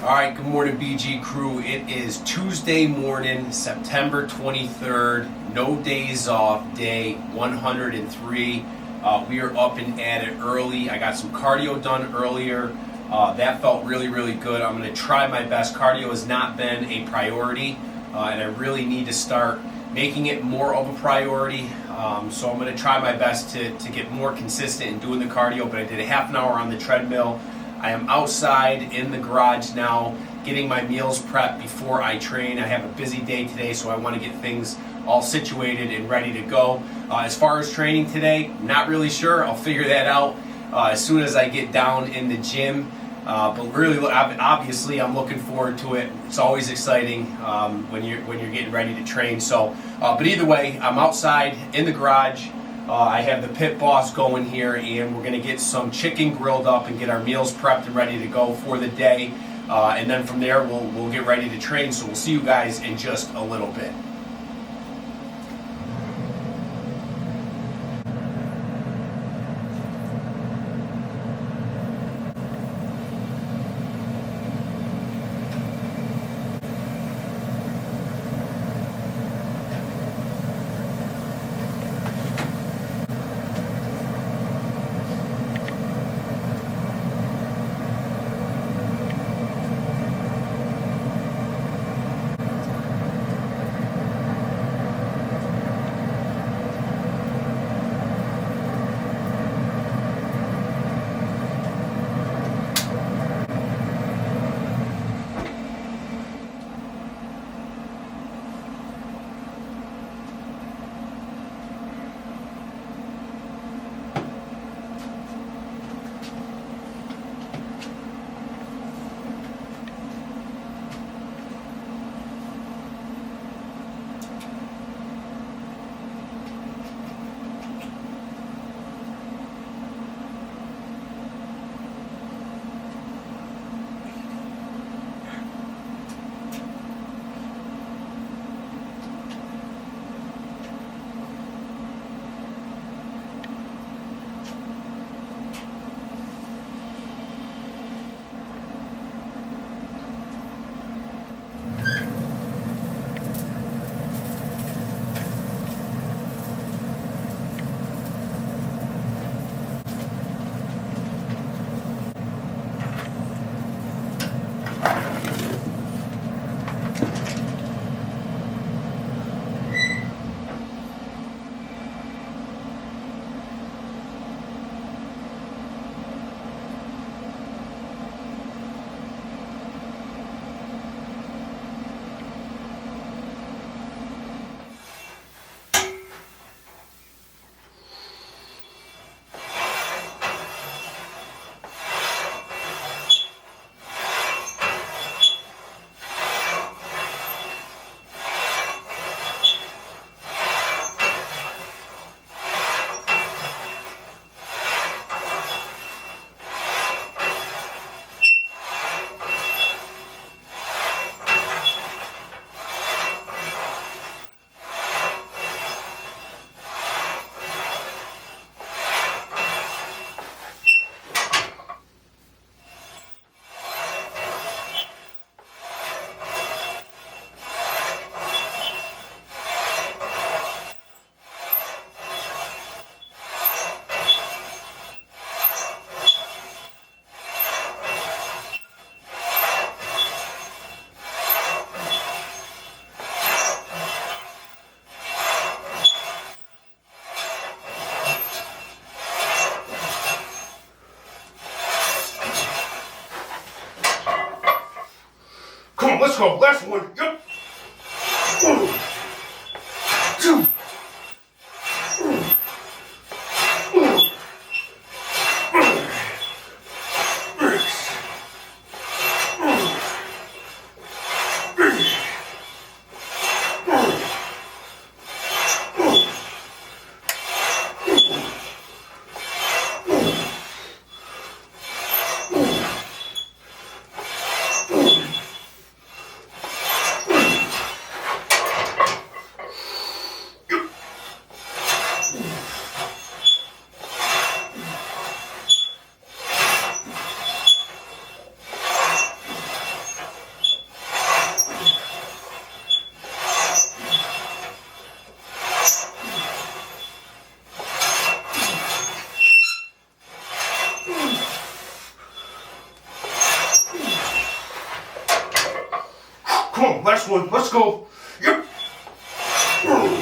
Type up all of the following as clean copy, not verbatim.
All right, good morning, BG crew. It is Tuesday morning, September 23rd, no days off, day 103. We are up and at it early. I got some cardio done earlier. That felt really, really good. I'm going to try my best. Cardio has not been a priority, and I really need to start making it more of a priority. So I'm going to try my best to get more consistent in doing the cardio, but I did a half an hour on the treadmill. I am outside in the garage now getting my meals prepped before I train. I have a busy day today, so I want to get things all situated and ready to go. As far as training today, not really sure. I'll figure that out as soon as I get down in the gym. But really, obviously, I'm looking forward to it. It's always exciting when you're getting ready to train. So, but either way, I'm outside in the garage. I have the pit boss going here, and we're going to get some chicken grilled up and get our meals prepped and ready to go for the day. And then from there, we'll get ready to train. So we'll see you guys in just a little bit. Come on, let's go. Last one. Yep. 2. last one. Let's go. Yep. Let's go.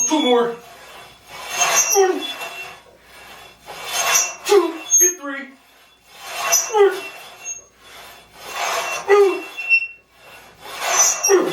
Two more. One, two, get three. One, two.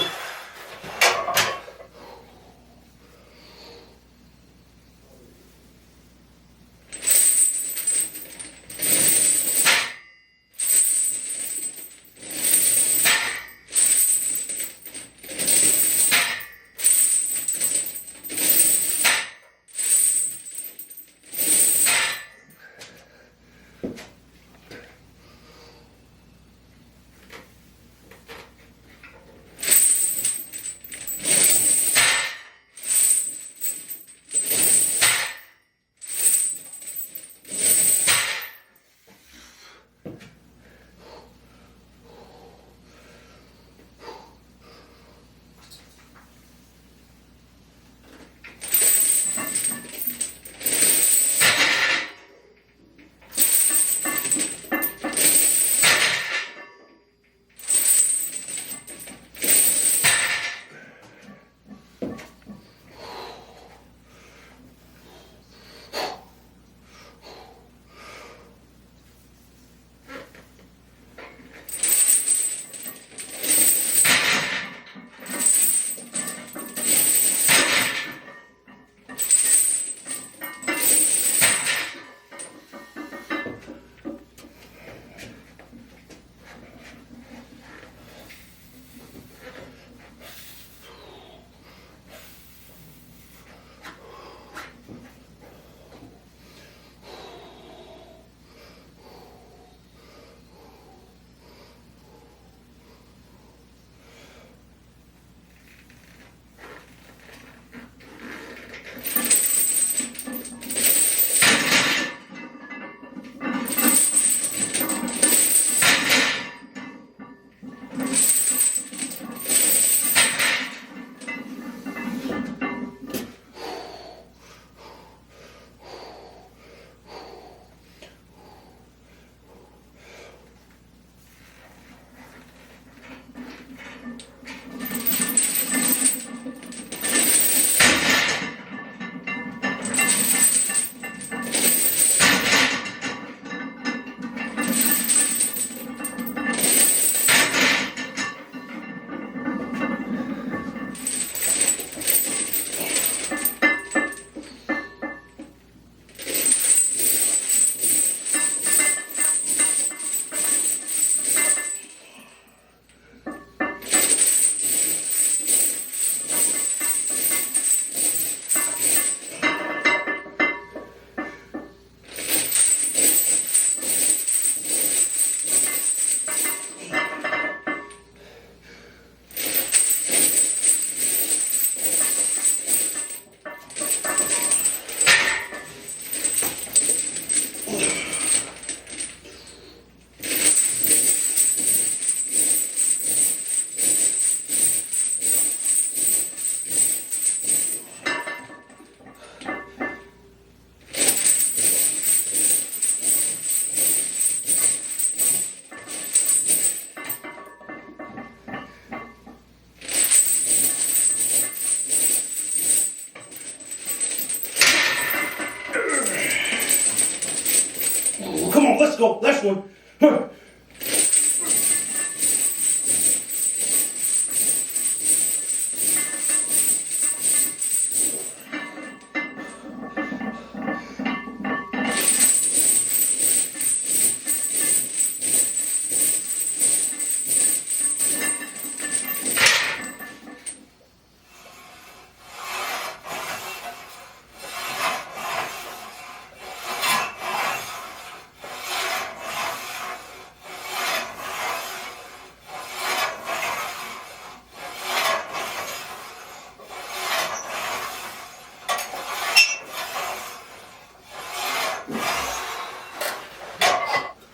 Come on, let's go. Last one. Huh.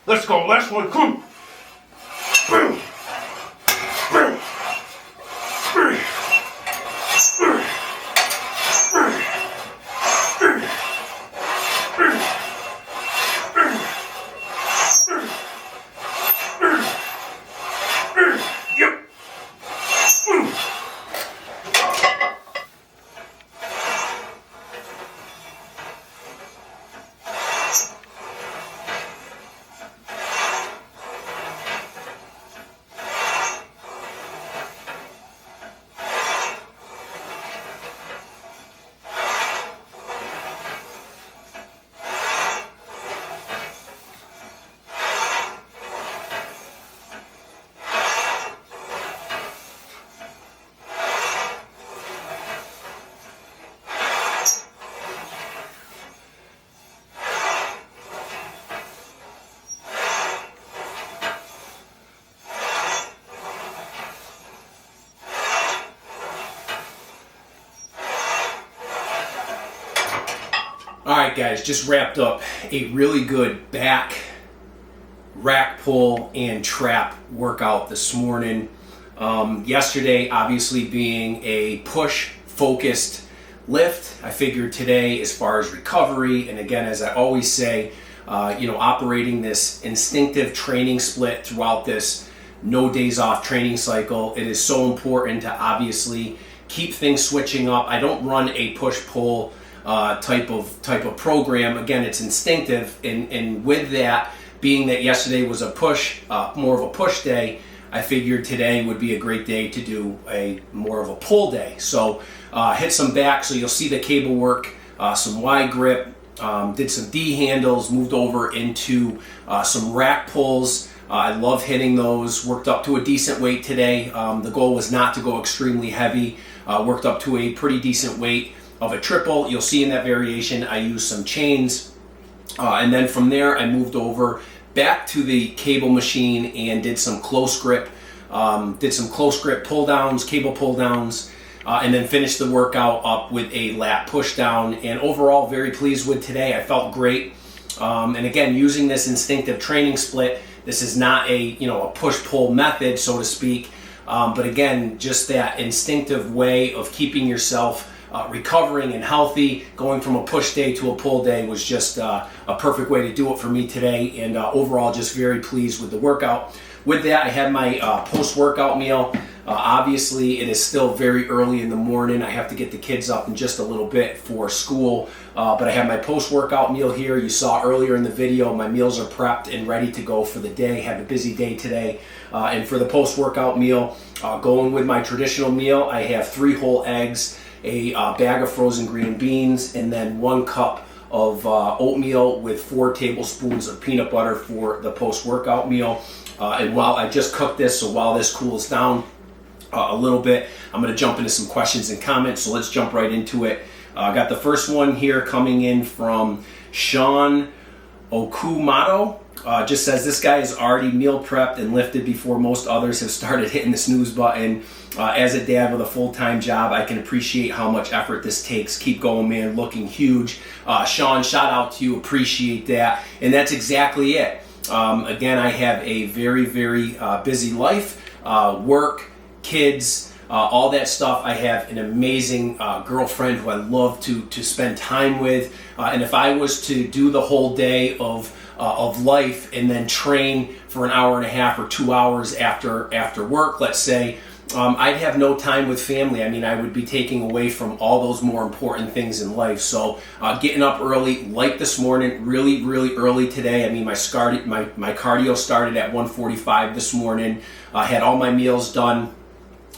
Let's go. Last one. Come on. All right, guys, just wrapped up a really good back, rack pull, and trap workout this morning. Yesterday, obviously being a push-focused lift, I figured today, as far as recovery, and again, as I always say, operating this instinctive training split throughout this no days off training cycle, it is so important to obviously keep things switching up. I don't run a push-pull type of program. Again, it's instinctive, and with that, being that yesterday was more of a push day, I figured today would be a great day to do a more of a pull day. So hit some back, so you'll see the cable work, some Y grip, did some D handles, moved over into some rack pulls. I love hitting those, worked up to a decent weight today. The goal was not to go extremely heavy, worked up to a pretty decent weight of a triple. You'll see in that variation I used some chains, and then from there I moved over back to the cable machine and did some close grip pull downs, cable pull downs, and then finished the workout up with a lat push down. And overall, very pleased with today. I felt great, and again, using this instinctive training split, this is not a push pull method, so to speak, but again, just that instinctive way of keeping yourself recovering and healthy. Going from a push day to a pull day was just a perfect way to do it for me today, and overall just very pleased with the workout. With that, I had my post-workout meal. Obviously, it is still very early in the morning. I have to get the kids up in just a little bit for school, but I have my post-workout meal here. You saw earlier in the video, my meals are prepped and ready to go for the day. Have a busy day today. And for the post-workout meal, going with my traditional meal, I have 3 whole eggs, a bag of frozen green beans, and then 1 cup of oatmeal with 4 tablespoons of peanut butter for the post-workout meal. And while I just cooked this, so while this cools down a little bit, I'm going to jump into some questions and comments. So let's jump right into it. I got the first one here coming in from Sean Okumato. Just says, this guy is already meal prepped and lifted before most others have started hitting the snooze button. As a dad with a full-time job, I can appreciate how much effort this takes. Keep going, man. Looking huge. Sean, shout out to you. Appreciate that. And that's exactly it. Again, I have a very, very busy life. Work, kids, all that stuff. I have an amazing girlfriend who I love to spend time with. And if I was to do the whole day of life and then train for an hour and a half or 2 hours after work, let's say, I'd have no time with family. I mean, I would be taking away from all those more important things in life. So getting up early, like this morning, really, really early today. I mean, my cardio started at 1:45 this morning. I had all my meals done,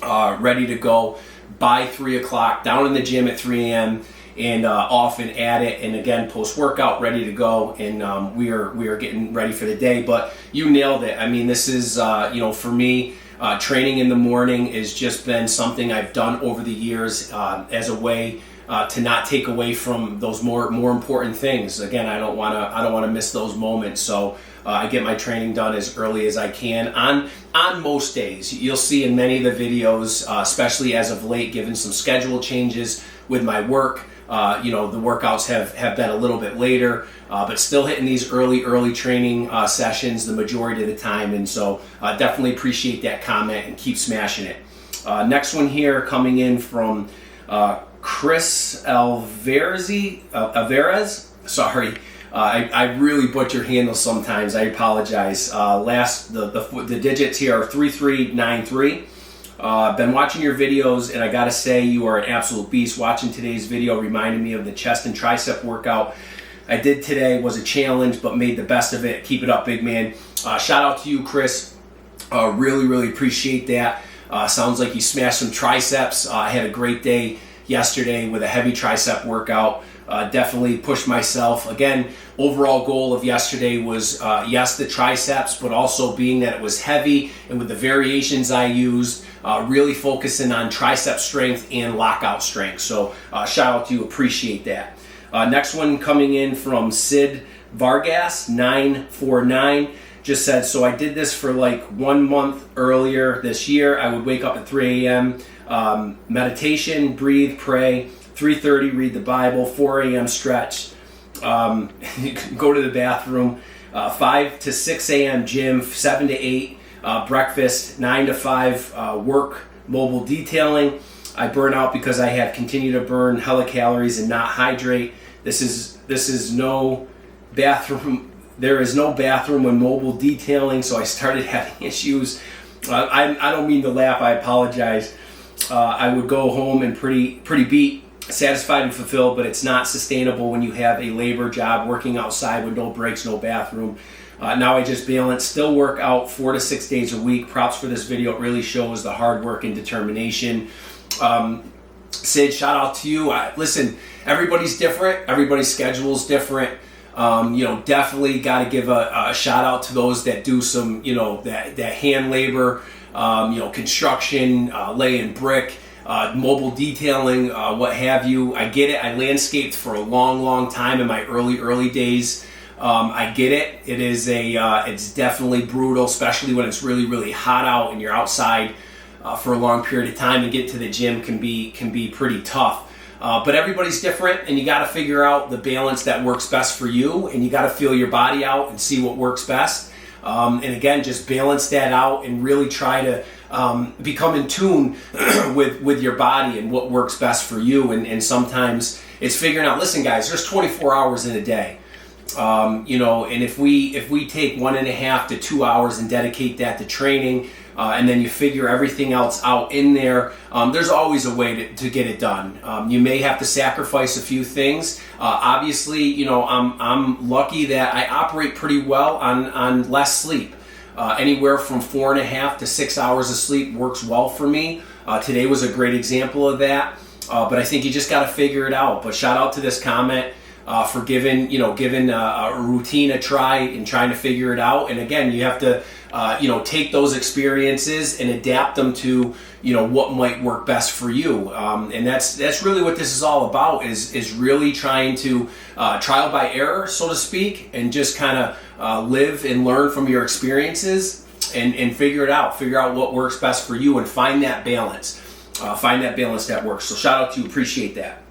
ready to go by 3 o'clock, down in the gym at 3 a.m., and off and at it, and again, post-workout, ready to go, and we are getting ready for the day. But you nailed it. I mean, this is, for me, training in the morning has just been something I've done over the years as a way to not take away from those more important things. Again, I don't want to miss those moments. So I get my training done as early as I can on most days. You'll see in many of the videos, especially as of late, given some schedule changes with my work. The workouts have been a little bit later, but still hitting these early training sessions the majority of the time. And so definitely appreciate that comment and keep smashing it. Next one here coming in from Chris Alvarez. Sorry. I really butcher handles sometimes. I apologize. The digits here are 3393. Been watching your videos, and I gotta say, you are an absolute beast. Watching today's video reminded me of the chest and tricep workout I did today. Was a challenge, but made the best of it. Keep it up, big man. Shout out to you, Chris. Really appreciate that. Sounds like you smashed some triceps. I had a great day yesterday with a heavy tricep workout. Definitely pushed myself. Again, overall goal of yesterday was, yes, the triceps, but also being that it was heavy, and with the variations I used, really focusing on tricep strength and lockout strength. So shout out to you, appreciate that. Next one coming in from Sid Vargas 949. Just said, so I did this for like 1 month earlier this year. I would wake up at 3 a.m., meditation, breathe, pray, 3:30 read the Bible, 4 a.m. stretch, Go to the bathroom. 5 to 6 a.m. gym, 7 to 8 breakfast, 9 to 5 work, mobile detailing. I burn out because I have continued to burn hella calories and not hydrate. This is no bathroom. There is no bathroom when mobile detailing, so I started having issues. I don't mean to laugh. I apologize. I would go home and pretty beat, satisfied and fulfilled, but it's not sustainable when you have a labor job working outside with no breaks, no bathroom. Now I just balance, still work out 4 to 6 days a week. Props for this video. It really shows the hard work and determination. Sid, shout out to you. Listen, everybody's different. Everybody's schedule is different. Definitely got to give a shout out to those that do some, that hand labor, construction, laying brick, mobile detailing, what have you. I get it. I landscaped for a long time in my early days. I get it. It is it's definitely brutal, especially when it's really hot out and you're outside for a long period of time, and get to the gym can be pretty tough. But everybody's different, and you got to figure out the balance that works best for you, and you got to feel your body out and see what works best. And again, just balance that out and really try to become in tune with your body and what works best for you. And sometimes it's figuring out, listen guys, there's 24 hours in a day. And if we take 1.5 to 2 hours and dedicate that to training, and then you figure everything else out in there, there's always a way to get it done. You may have to sacrifice a few things. Obviously, I'm lucky that I operate pretty well on less sleep. Anywhere from 4.5 to 6 hours of sleep works well for me. Today was a great example of that. But I think you just got to figure it out. But shout out to this comment for giving a routine a try and trying to figure it out. And again, you have to take those experiences and adapt them to what might work best for you. And that's really what this is all about, is really trying to trial by error, so to speak, and just kind of live and learn from your experiences and figure out what works best for you and find that balance. Find that balance that works. So shout out to you, appreciate that.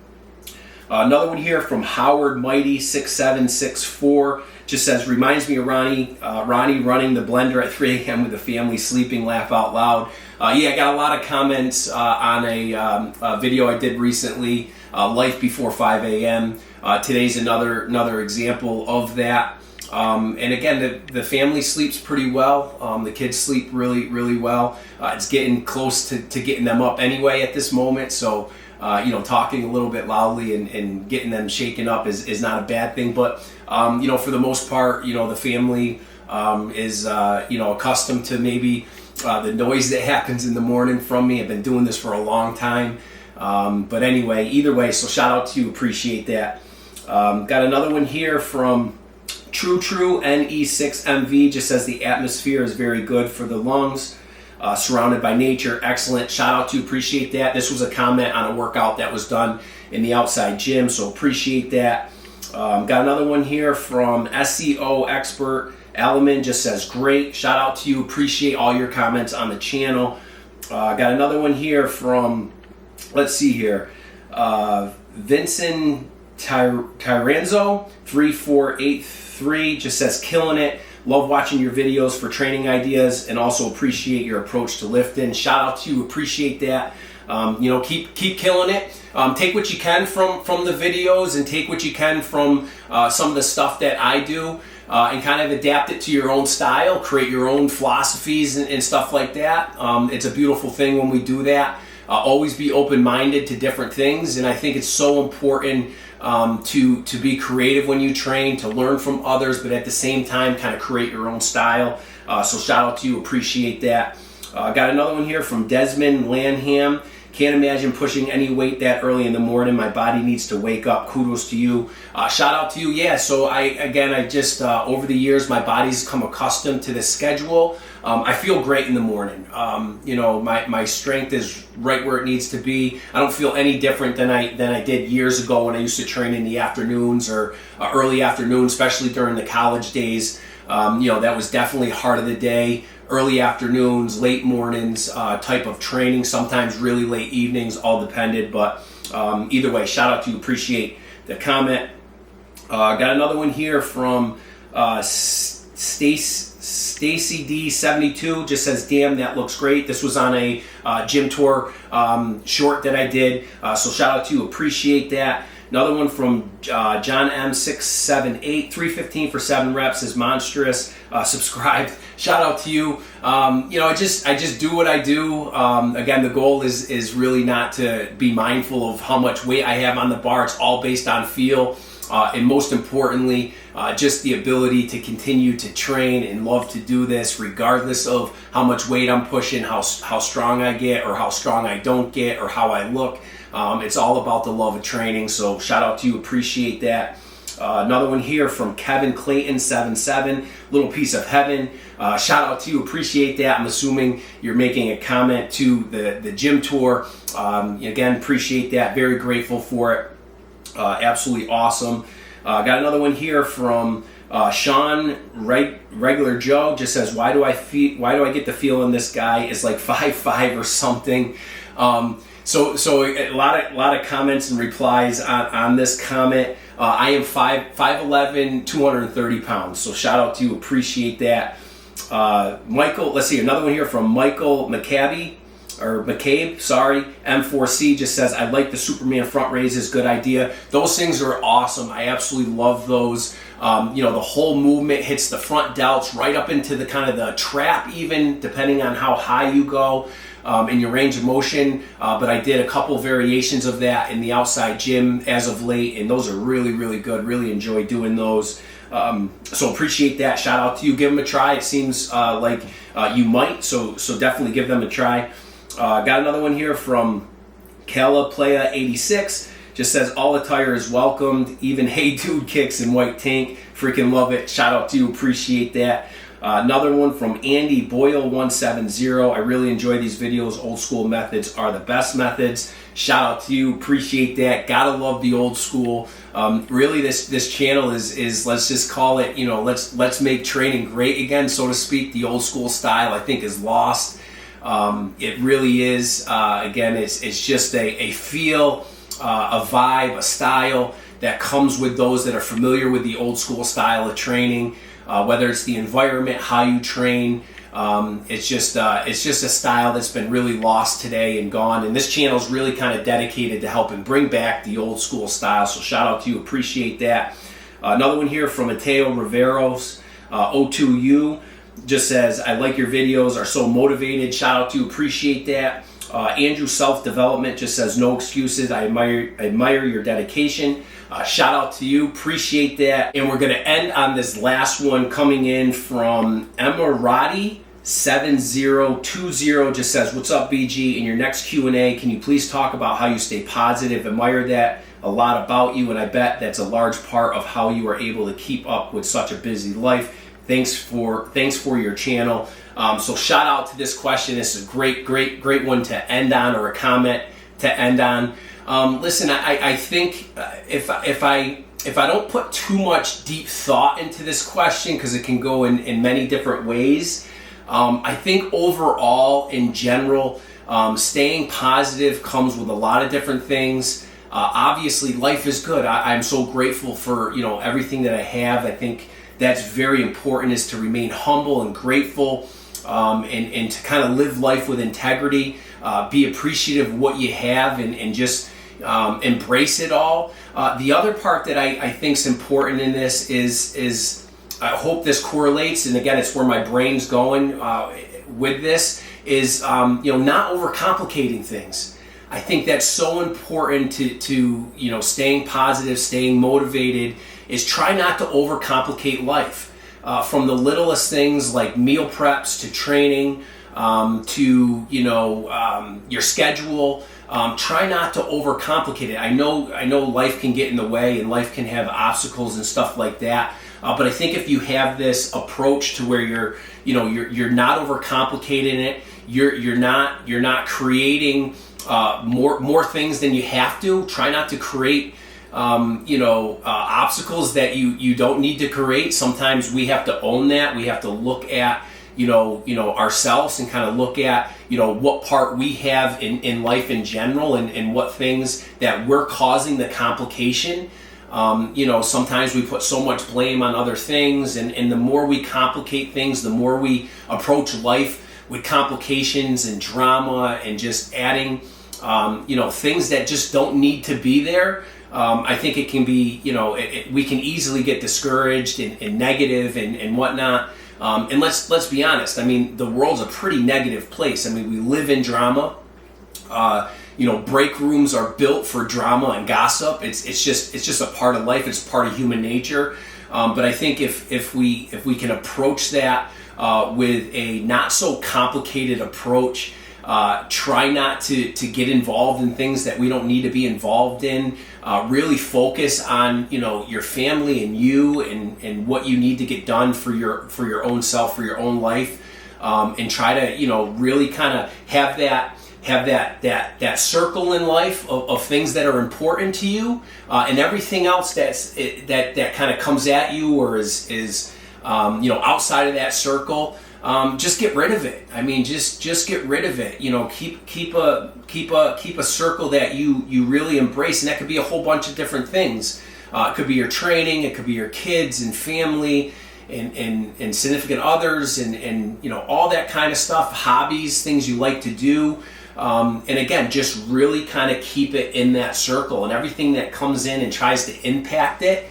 Another one here from Howard Mighty 6764 just says, reminds me of Ronnie running the blender at 3 a.m. with the family sleeping, laugh out loud. I got a lot of comments on a video I did recently, life before 5 a.m. Today's another example of that. And again, the family sleeps pretty well. The kids sleep really well. It's getting close to getting them up anyway at this moment. So, talking a little bit loudly and getting them shaken up is not a bad thing. But, for the most part, the family is, accustomed to maybe the noise that happens in the morning from me. I've been doing this for a long time. But anyway, either way, so shout out to you. Appreciate that. Got another one here from True NE6MV, just says the atmosphere is very good for the lungs. Surrounded by nature, excellent. Shout out to you, appreciate that. This was a comment on a workout that was done in the outside gym, so appreciate that. Got another one here from SEO expert Alaman, just says great. Shout out to you, appreciate all your comments on the channel. Got another one here from, let's see here, Vincent Tyranzo 3483, just says killing it. Love watching your videos for training ideas, and also appreciate your approach to lifting. Shout out to you, appreciate that. Keep killing it. Take what you can from the videos, and take what you can from some of the stuff that I do, and kind of adapt it to your own style, create your own philosophies and stuff like that. It's a beautiful thing when we do that. Always be open-minded to different things, and I think it's so important to be creative when you train, to learn from others, but at the same time kind of create your own style. So shout out to you, appreciate that. Got another one here from Desmond Lanham. Can't imagine pushing any weight that early in the morning. My body needs to wake up. Kudos to you. Shout out to you. Yeah, so I just over the years, my body's come accustomed to this schedule. I feel great in the morning. My strength is right where it needs to be. I don't feel any different than I did years ago when I used to train in the afternoons or early afternoon, especially during the college days. That was definitely heart of the day. Early afternoons, late mornings type of training, sometimes really late evenings, all depended. But either way, shout out to you, appreciate the comment. Got another one here from Stacy D72. Just says, "Damn, that looks great." This was on a gym tour short that I did. So shout out to you. Appreciate that. Another one from John M678, 315 for 7 reps is monstrous. Subscribed. Shout out to you. I just do what I do. Again, the goal is really not to be mindful of how much weight I have on the bar. It's all based on feel. And most importantly, just the ability to continue to train and love to do this regardless of how much weight I'm pushing, how strong I get or how strong I don't get or how I look. It's all about the love of training, so shout out to you, appreciate that. Another one here from Kevin Clayton 77, Little Piece of Heaven. Shout out to you, appreciate that. I'm assuming you're making a comment to the gym tour. Again, appreciate that, very grateful for it. Absolutely awesome. Got another one here from Sean Regular Joe. Just says, why do I get the feeling this guy is like 5'5" or something? So a lot of comments and replies on this comment. I am 5'11", 230 pounds. So shout out to you, appreciate that. Michael, let's see, another one here from Michael McCabe, sorry, M4C just says, I like the Superman front raises, good idea. Those things are awesome. I absolutely love those. The whole movement hits the front delts right up into the kind of the trap, even depending on how high you go in your range of motion. But I did a couple variations of that in the outside gym as of late, and those are really, really good. Really enjoy doing those. So appreciate that. Shout out to you. Give them a try. It seems like you might, so definitely give them a try. Got another one here from Kala Playa 86. Just says, all attire is welcomed, even Hey Dude kicks in white tank. Freaking love it. Shout out to you. Appreciate that. Another one from Andy Boyle 170. I really enjoy these videos. Old school methods are the best methods. Shout out to you. Appreciate that. Gotta love the old school. Really, this channel is let's just call it, let's make training great again, so to speak. The old school style, I think, is lost. It really is. Again, it's just a feel, a vibe, a style that comes with those that are familiar with the old school style of training. Whether it's the environment, how you train, it's just a style that's been really lost today and gone. And this channel is really kind of dedicated to helping bring back the old school style. So shout out to you, appreciate that. Another one here from Mateo Riveros, O2U. Just says, I like your videos, are so motivated. Shout out to you, appreciate that. Andrew Self Development just says, no excuses. I admire your dedication. Shout out to you, appreciate that. And we're going to end on this last one coming in from Emirati 7020. Just says, what's up, BG? In your next Q&A, can you please talk about how you stay positive? Admire that a lot about you, and I bet that's a large part of how you are able to keep up with such a busy life. Thanks for your channel. So shout out to this question. This is a great one to end on, or a comment to end on. Listen, I think if I don't put too much deep thought into this question, because it can go in many different ways, I think overall, in general, staying positive comes with a lot of different things. Obviously, life is good. I'm so grateful for everything that I have. I think that's very important, is to remain humble and grateful, and to kind of live life with integrity, be appreciative of what you have, and just embrace it all. The other part that I think is important in this is I hope this correlates, and again, it's where my brain's going with this, is not overcomplicating things. I think that's so important to staying positive, staying motivated, is try not to overcomplicate life. From the littlest things like meal preps to training, to your schedule. Try not to overcomplicate it. I know life can get in the way, and life can have obstacles and stuff like that. But I think if you have this approach to where you're not overcomplicating it, you're not creating more things than you have to. Try not to create obstacles that you don't need to create. Sometimes we have to own that. We have to look at ourselves, and kind of look at what part we have in life in general, and what things that we're causing the complication. Sometimes we put so much blame on other things, and the more we complicate things, the more we approach life with complications and drama and just adding, things that just don't need to be there. I think it can be, we can easily get discouraged and negative and whatnot. And let's be honest. I mean, the world's a pretty negative place. I mean, we live in drama. Break rooms are built for drama and gossip. It's just a part of life. It's part of human nature. But I think if we can approach that with a not so complicated approach, try not to get involved in things that we don't need to be involved in. Really focus on your family and you and what you need to get done for your own self, for your own life, and try to really kind of have that circle in life of things that are important to you, and everything else that kind of comes at you or is outside of that circle. Just get rid of it. I mean, just get rid of it. Keep a circle that you really embrace, and that could be a whole bunch of different things. It could be your training, it could be your kids and family, and significant others, and all that kind of stuff. Hobbies, things you like to do, and again, just really kind of keep it in that circle, and everything that comes in and tries to impact it.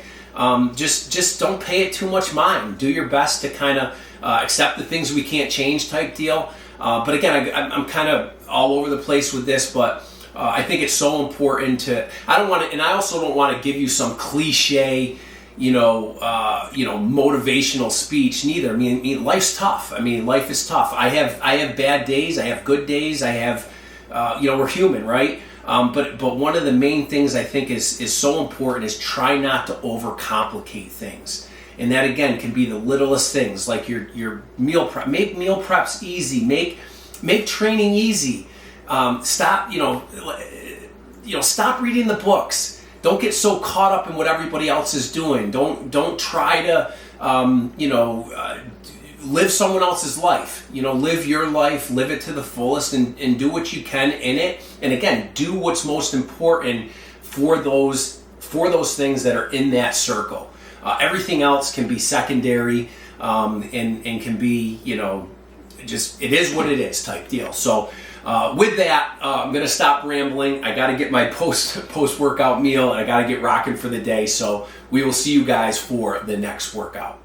Just don't pay it too much mind. Do your best to kind of accept the things we can't change type deal. But again, I'm kind of all over the place with this, but I think it's so important to. I also don't want to give you some cliche, motivational speech neither. I mean, life's tough. I mean, life is tough. I have bad days. I have good days. I have, we're human, right? But one of the main things I think is so important is try not to overcomplicate things. And that again can be the littlest things, like your meal prep. Make meal preps easy. Make training easy. Stop stop reading the books. Don't get so caught up in what everybody else is doing. Don't try to live someone else's life. Live your life, live it to the fullest, and do what you can in it. And again, do what's most important for those things that are in that circle. Everything else can be secondary, and can be, just it is what it is type deal. So with that, I'm going to stop rambling. I got to get my post-workout meal, and I got to get rocking for the day. So we will see you guys for the next workout.